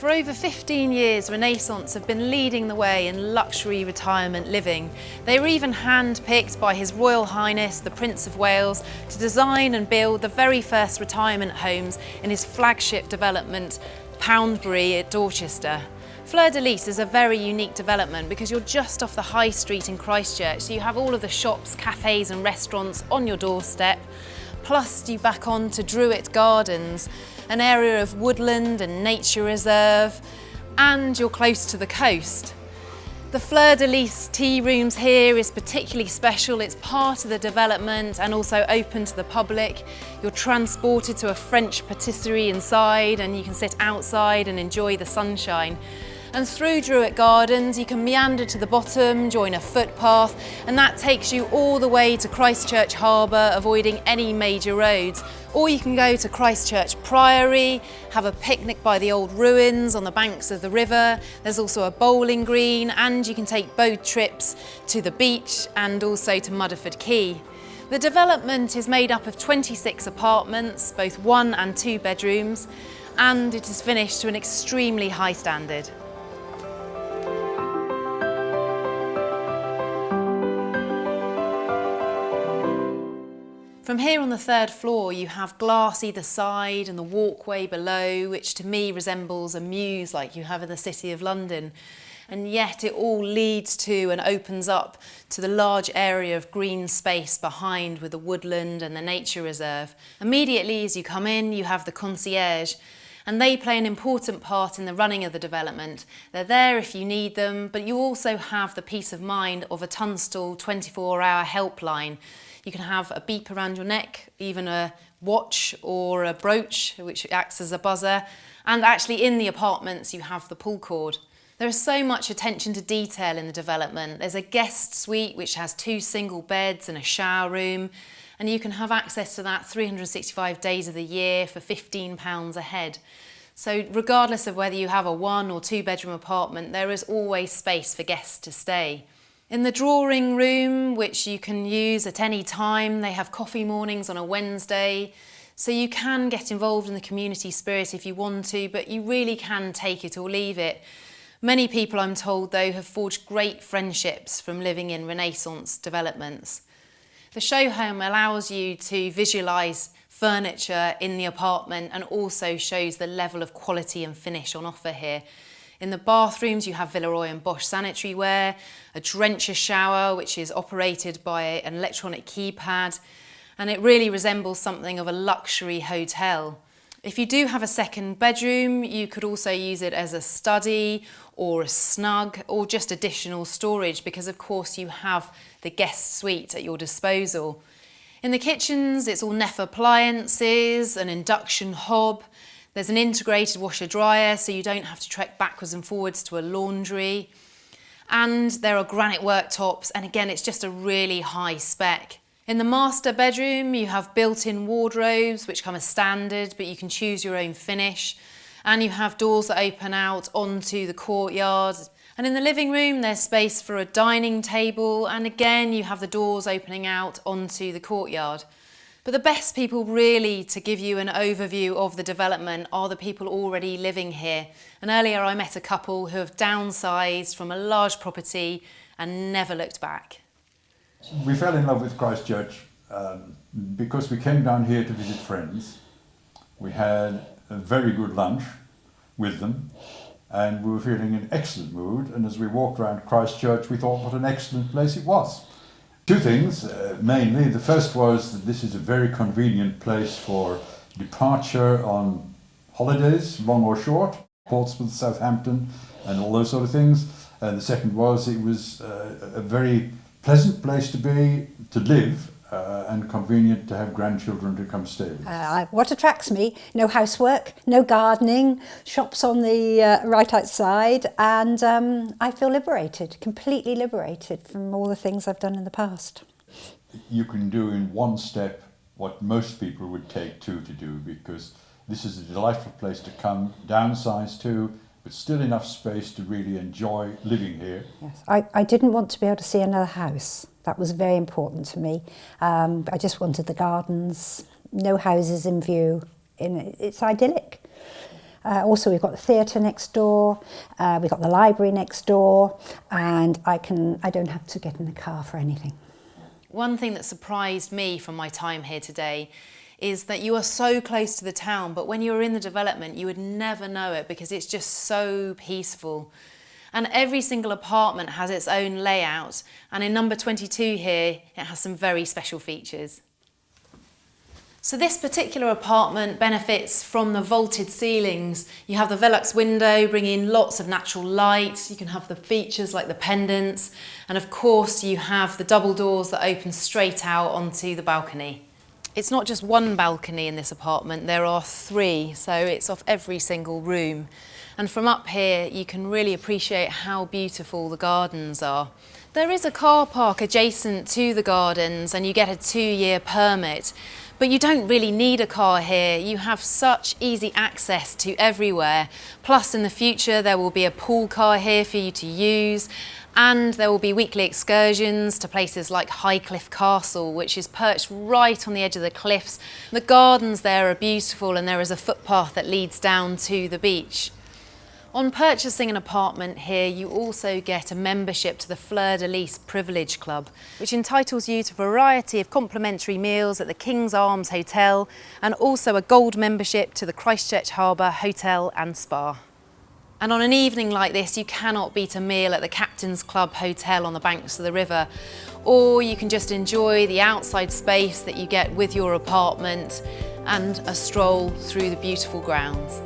For over 15 years, Renaissance have been leading the way in luxury retirement living. They were even hand-picked by His Royal Highness, the Prince of Wales, to design and build the very first retirement homes in his flagship development, Poundbury at Dorchester. Fleur-de-Lis is a very unique development because you're just off the high street in Christchurch, so you have all of the shops, cafes and restaurants on your doorstep. Plus you back on to Druitt Gardens, an area of woodland and nature reserve, and you're close to the coast. The Fleur-de-Lis tea rooms here is particularly special. It's part of the development and also open to the public. You're transported to a French patisserie inside and you can sit outside and enjoy the sunshine. And through Druitt Gardens, you can meander to the bottom, join a footpath, and that takes you all the way to Christchurch Harbour, avoiding any major roads. Or you can go to Christchurch Priory, have a picnic by the old ruins on the banks of the river. There's also a bowling green, and you can take boat trips to the beach and also to Mudderford Quay. The development is made up of 26 apartments, both 1 and 2 bedrooms, and it is finished to an extremely high standard. From here on the 3rd floor, you have glass either side and the walkway below, which to me resembles a mews like you have in the City of London. And yet it all leads to and opens up to the large area of green space behind with the woodland and the nature reserve. Immediately as you come in, you have the concierge, and they play an important part in the running of the development. They're there if you need them, but you also have the peace of mind of a Tunstall 24-hour helpline. You can have a beep around your neck, even a watch or a brooch, which acts as a buzzer. And actually in the apartments, you have the pull cord. There is so much attention to detail in the development. There's a guest suite, which has 2 single beds and a shower room. And you can have access to that 365 days of the year for £15 a head. So regardless of whether you have a 1 or 2 bedroom apartment, there is always space for guests to stay. In the drawing room, which you can use at any time, they have coffee mornings on a Wednesday, so you can get involved in the community spirit if you want to, but you really can take it or leave it. Many people, I'm told, though, have forged great friendships from living in Renaissance developments. The show home allows you to visualise furniture in the apartment and also shows the level of quality and finish on offer here. In the bathrooms, you have Villeroy and Bosch sanitary ware, a drencher shower, which is operated by an electronic keypad, and it really resembles something of a luxury hotel. If you do have a second bedroom, you could also use it as a study or a snug or just additional storage because, of course, you have the guest suite at your disposal. In the kitchens, it's all Neff appliances, an induction hob. There's an integrated washer-dryer, so you don't have to trek backwards and forwards to a laundry. And there are granite worktops, and again, it's just a really high spec. In the master bedroom, you have built-in wardrobes, which come as standard, but you can choose your own finish. And you have doors that open out onto the courtyard. And in the living room, there's space for a dining table, and again, you have the doors opening out onto the courtyard. But the best people really to give you an overview of the development are the people already living here. And earlier I met a couple who have downsized from a large property and never looked back. We fell in love with Christchurch because we came down here to visit friends. We had a very good lunch with them and we were feeling in excellent mood, and as we walked around Christchurch we thought what an excellent place it was. 2 things, mainly. The first was that this is a very convenient place for departure on holidays, long or short, Portsmouth, Southampton, and all those sort of things. And the second was it was a very pleasant place to live, and convenient to have grandchildren to come stay with. What attracts me, no housework, no gardening, shops on the right outside, and I feel liberated, completely liberated from all the things I've done in the past. You can do in one step what most people would take 2 to do, because this is a delightful place to come, downsize to, but still enough space to really enjoy living here. Yes, I didn't want to be able to see another house. That was very important to me. I just wanted the gardens, no houses in view. It's idyllic. Also, we've got the theatre next door, we've got the library next door, and I don't have to get in the car for anything. One thing that surprised me from my time here today is that you are so close to the town, but when you're in the development, you would never know it because it's just so peaceful. And every single apartment has its own layout, and in number 22 here, it has some very special features. So this particular apartment benefits from the vaulted ceilings. You have the Velux window bringing in lots of natural light. You can have the features like the pendants. And of course you have the double doors that open straight out onto the balcony. It's not just one balcony in this apartment, there are 3, so it's off every single room. And from up here you can really appreciate how beautiful the gardens are. There is a car park adjacent to the gardens and you get a 2-year permit. But you don't really need a car here. You have such easy access to everywhere. Plus in the future there will be a pool car here for you to use, and there will be weekly excursions to places like Highcliffe Castle, which is perched right on the edge of the cliffs. The gardens there are beautiful and there is a footpath that leads down to the beach. On purchasing an apartment here, you also get a membership to the Fleur-de-Lis Privilege Club, which entitles you to a variety of complimentary meals at the King's Arms Hotel and also a gold membership to the Christchurch Harbour Hotel and Spa. And on an evening like this, you cannot beat a meal at the Captain's Club Hotel on the banks of the river, or you can just enjoy the outside space that you get with your apartment and a stroll through the beautiful grounds.